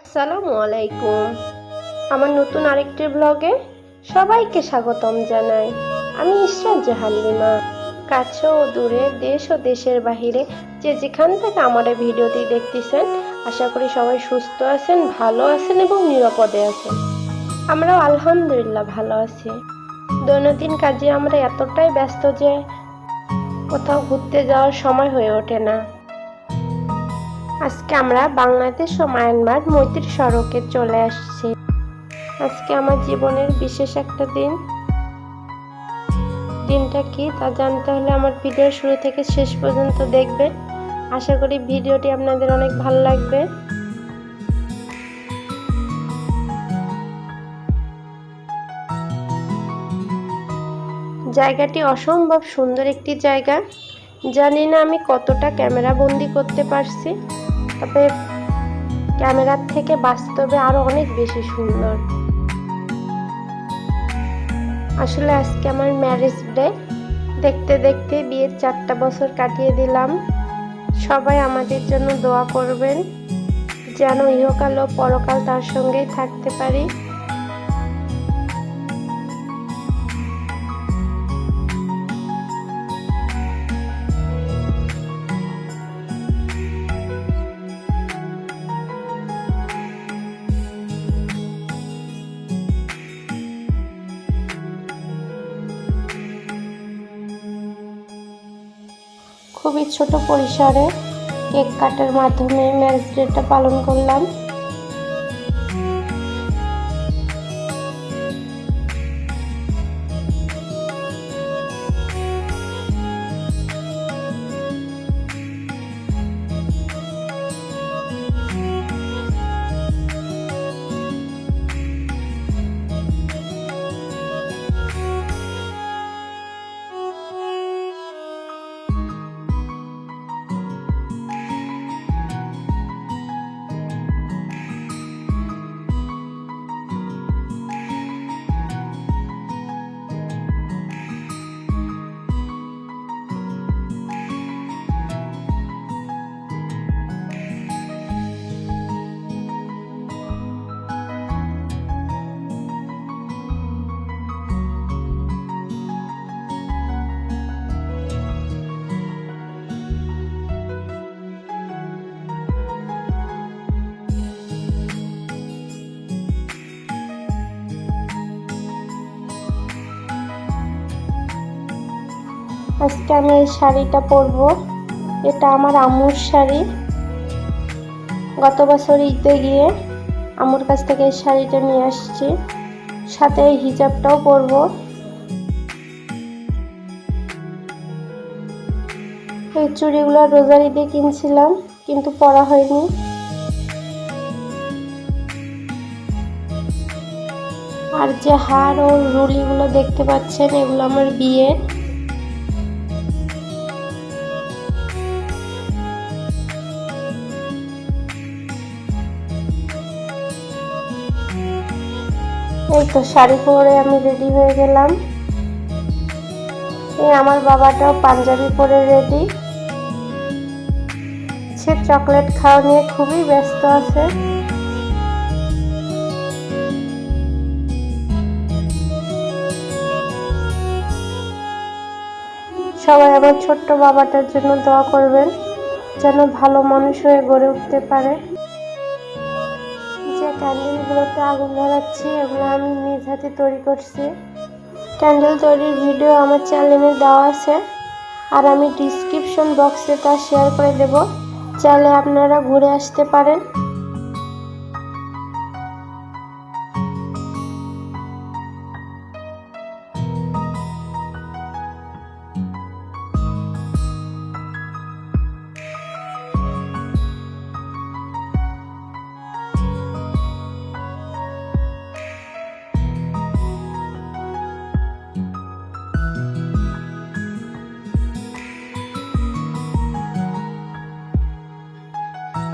আসসালামু আলাইকুম। আমার নতুন আরেকটি ব্লগে সবাইকে স্বাগতম জানাই। আমি ইশরাত জাহান লিমা। কাছে ও দূরে, দেশ ও দেশের বাহিরে যে যেখান থেকে আমার এই ভিডিওটি দেখতেছেন, আশা করি সবাই সুস্থ আছেন, ভালো আছেন এবং নিরাপদে আছেন। আমরাও আলহামদুলিল্লাহ ভালো আছি। দৈনন্দিন কাজে আমরা এতটাই ব্যস্ত যে কোথাও ঘুরতে যাওয়ার সময় হয়ে ওঠে না। আজকে আমরা বাংলাদেশ ও মায়ানমার মৈত্রী সড়কে চলে আসছি। আজকে আমার জীবনের বিশেষ একটা দিন। দিনটা কি তা জানতে হলে আমার ভিডিও শুরু থেকে শেষ পর্যন্ত দেখবেন। আশা করি ভিডিওটি আপনাদের অনেক ভালো লাগবে। জায়গাটি অসম্ভব সুন্দর একটি জায়গা। জানি না আমি কতটা ক্যামেরা বন্দি করতে পারছি, তবে ক্যামেরার থেকে বাস্তবে আরো অনেক বেশি সুন্দর। আসলে আজকে আমার ম্যারেজ ডে। দেখতে দেখতে বিয়ের 4টা বছর কাটিয়ে দিলাম। সবাই আমাদের জন্য দোয়া করবেন যেন ইহকাল ও পরকাল তার সঙ্গেই থাকতে পারি। খুবই ছোট পরিসরে কেক কাটার মাধ্যমে ম্যারেজ ডেটা পালন করলাম। আজকে আমি এই শাড়িটা পরবো। এটা আমার আম্মুর শাড়ি। গত বছর ঈদে গিয়ে আম্মুর কাছ থেকে এই শাড়িটা নিয়ে আসছি। সাথে এই হিজাবটাও পরবো। এই চুড়িগুলো রোজার ঈদে কিনছিলাম, কিন্তু পরা হয়নি। আর যে হার ও রুলিগুলো দেখতে পাচ্ছেন, এগুলো আমার বিয়ের। এই তো শাড়ি পরে আমি রেডি হয়ে গেলাম। এই আমার বাবাটাও পাঞ্জাবি পরে রেডি। সে চকলেট খাওয়া নিয়ে খুবই ব্যস্ত আছে। সবাই আমার ছোট্ট বাবাটার জন্য দোয়া করবেন যেন ভালো মানুষ হয়ে গড়ে উঠতে পারে। যে ক্যান্ডেলগুলোতে আগুন ধরাচ্ছি, এগুলো আমি নিজ হাতে তৈরি করছি। ক্যান্ডেল তৈরির ভিডিও আমার চ্যানেলে দেওয়া আছে, আর আমি ডিসক্রিপশন বক্সে তা শেয়ার করে দেব। চাইলে আপনারা ঘুরে আসতে পারেন।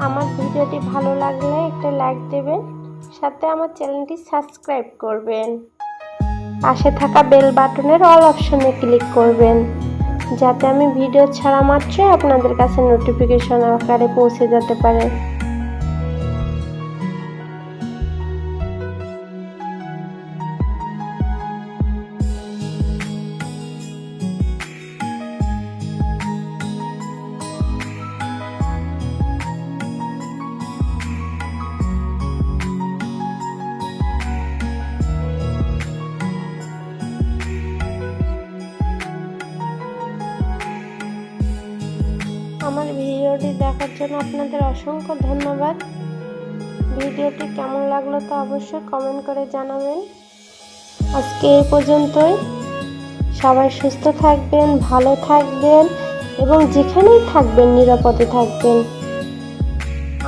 আমার ভিডিওটি ভালো লাগলে একটা লাইক দেবেন, সাথে আমার চ্যানেলটি সাবস্ক্রাইব করবেন। পাশে থাকা বেল বাটনের অল অপশনে ক্লিক করবেন, যাতে আমি ভিডিও ছাড়া মাত্রই আপনাদের কাছে নোটিফিকেশন আকারে পৌঁছে যেতে পারে। ভিডিওটি দেখার জন্য আপনাদের অসংখ্য ধন্যবাদ। ভিডিওটি কেমন লাগলো তা অবশ্যই কমেন্ট করে জানাবেন। আজকে এই পর্যন্তই। সবাই সুস্থ থাকবেন, ভালো থাকবেন এবং যেখানেই থাকবেন নিরাপদে থাকবেন।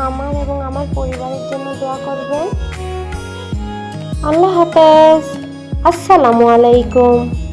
আমার এবং আমার পরিবারের জন্য দোয়া করবেন। আল্লাহ হাফেজ। আসসালামু আলাইকুম।